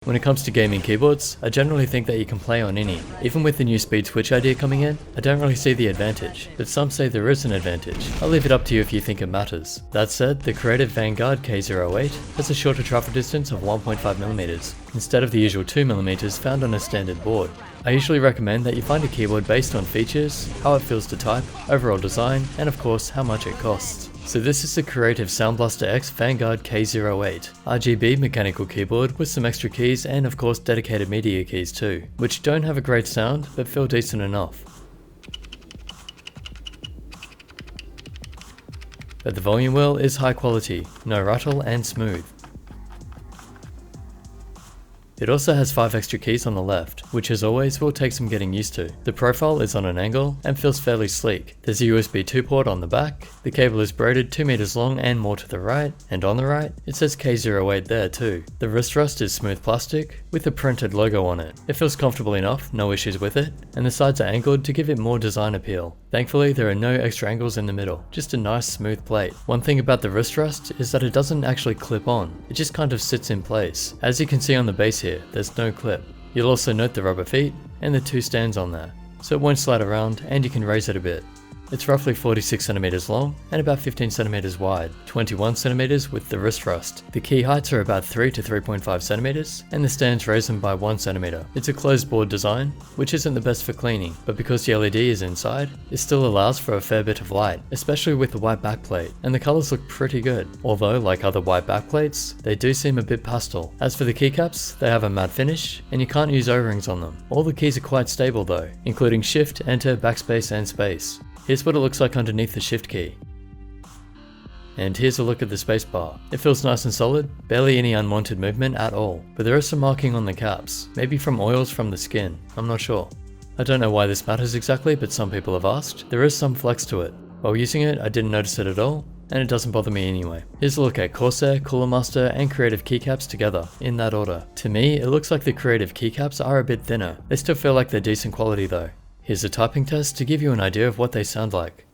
When it comes to gaming keyboards, I generally think that you can play on any. Even with the new speed switch idea coming in, I don't really see the advantage, but some say there is an advantage. I'll leave it up to you if you think it matters. That said, the creative Vanguard K08 has a shorter travel distance of 1.5mm, instead of the usual 2mm found on a standard board. I usually recommend that you find a keyboard based on features, how it feels to type, overall design, and of course how much it costs. So this is the creative Sound BlasterX Vanguard K08, RGB Mechanical Keyboard with some extra keys and of course dedicated media keys too, which don't have a great sound but feel decent enough. But the volume wheel is high quality, no rattle and smooth. It also has 5 extra keys on the left, which as always will take some getting used to. The profile is on an angle and feels fairly sleek. There's a USB 2 port on the back, the cable is braided 2 meters long and more to the right, and on the right, it says K08 there too. The wrist rest is smooth plastic, with a printed logo on it. It feels comfortable enough, no issues with it, and the sides are angled to give it more design appeal. Thankfully there are no extra angles in the middle, just a nice smooth plate. One thing about the wrist rest is that it doesn't actually clip on, it just kind of sits in place. As you can see on the base here, there's no clip. You'll also note the rubber feet and the 2 stands on there, so it won't slide around and you can raise it a bit. It's roughly 46cm long and about 15cm wide, 21cm with the wrist rest. The key heights are about 3 to 3.5cm and the stands raise them by 1cm. It's a closed board design, which isn't the best for cleaning, but because the LED is inside, it still allows for a fair bit of light, especially with the white backplate, and the colours look pretty good. Although, like other white backplates, they do seem a bit pastel. As for the keycaps, they have a matte finish, and you can't use O-rings on them. All the keys are quite stable though, including Shift, Enter, Backspace and Space. Here's what it looks like underneath the Shift key. And here's a look at the spacebar. It feels nice and solid, barely any unwanted movement at all, but there is some marking on the caps, maybe from oils from the skin, I'm not sure. I don't know why this matters exactly, but some people have asked. There is some flex to it. While using it, I didn't notice it at all, and it doesn't bother me anyway. Here's a look at Corsair, Cooler Master and Creative keycaps together, in that order. To me, it looks like the Creative keycaps are a bit thinner. They still feel like they're decent quality though. Here's a typing test to give you an idea of what they sound like.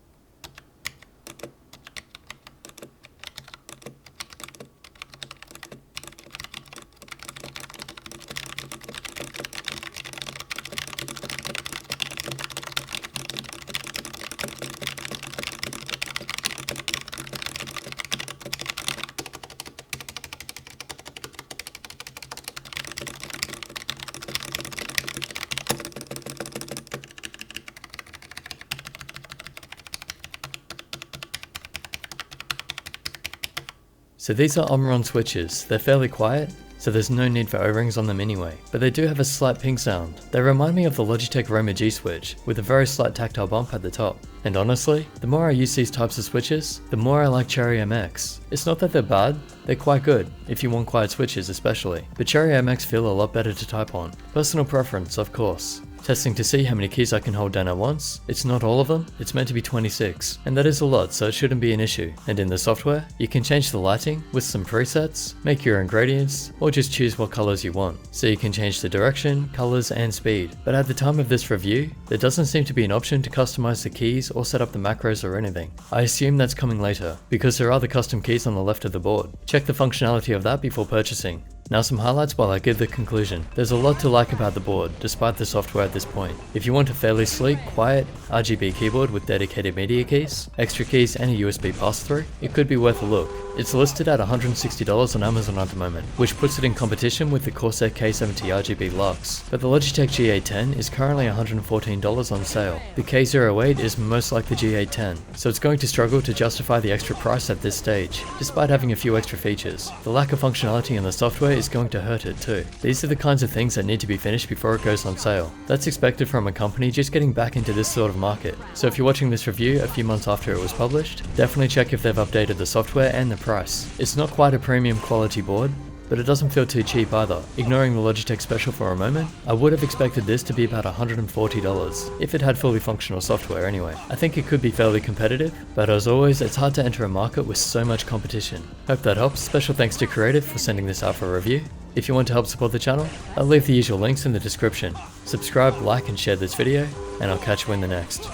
So these are Omron switches. They're fairly quiet, so there's no need for O-rings on them anyway, but they do have a slight ping sound. They remind me of the Logitech Roma G switch, with a very slight tactile bump at the top. And honestly, the more I use these types of switches, the more I like Cherry MX. It's not that they're bad, they're quite good, if you want quiet switches especially, but Cherry MX feel a lot better to type on. Personal preference, of course. Testing to see how many keys I can hold down at once. It's not all of them, it's meant to be 26, and that is a lot, so it shouldn't be an issue. And in the software, you can change the lighting with some presets, make your own gradients, or just choose what colors you want. So you can change the direction, colors, and speed. But at the time of this review, there doesn't seem to be an option to customize the keys or set up the macros or anything. I assume that's coming later, because there are the custom keys on the left of the board. Check the functionality of that before purchasing. Now some highlights while I give the conclusion. There's a lot to like about the board, despite the software at this point. If you want a fairly sleek, quiet, RGB keyboard with dedicated media keys, extra keys and a USB pass-through, it could be worth a look. It's listed at $160 on Amazon at the moment, which puts it in competition with the Corsair K70 RGB Lux, but the Logitech G810 is currently $114 on sale. The K08 is most like the G810, so it's going to struggle to justify the extra price at this stage, despite having a few extra features. The lack of functionality in the software is going to hurt it too. These are the kinds of things that need to be finished before it goes on sale. That's expected from a company just getting back into this sort of market. So if you're watching this review a few months after it was published, definitely check if they've updated the software and the price. It's not quite a premium quality board, but it doesn't feel too cheap either. Ignoring the Logitech special for a moment, I would have expected this to be about $140, if it had fully functional software anyway. I think it could be fairly competitive, but as always, it's hard to enter a market with so much competition. Hope that helps. Special thanks to Creative for sending this out for review. If you want to help support the channel, I'll leave the usual links in the description. Subscribe, like and share this video, and I'll catch you in the next.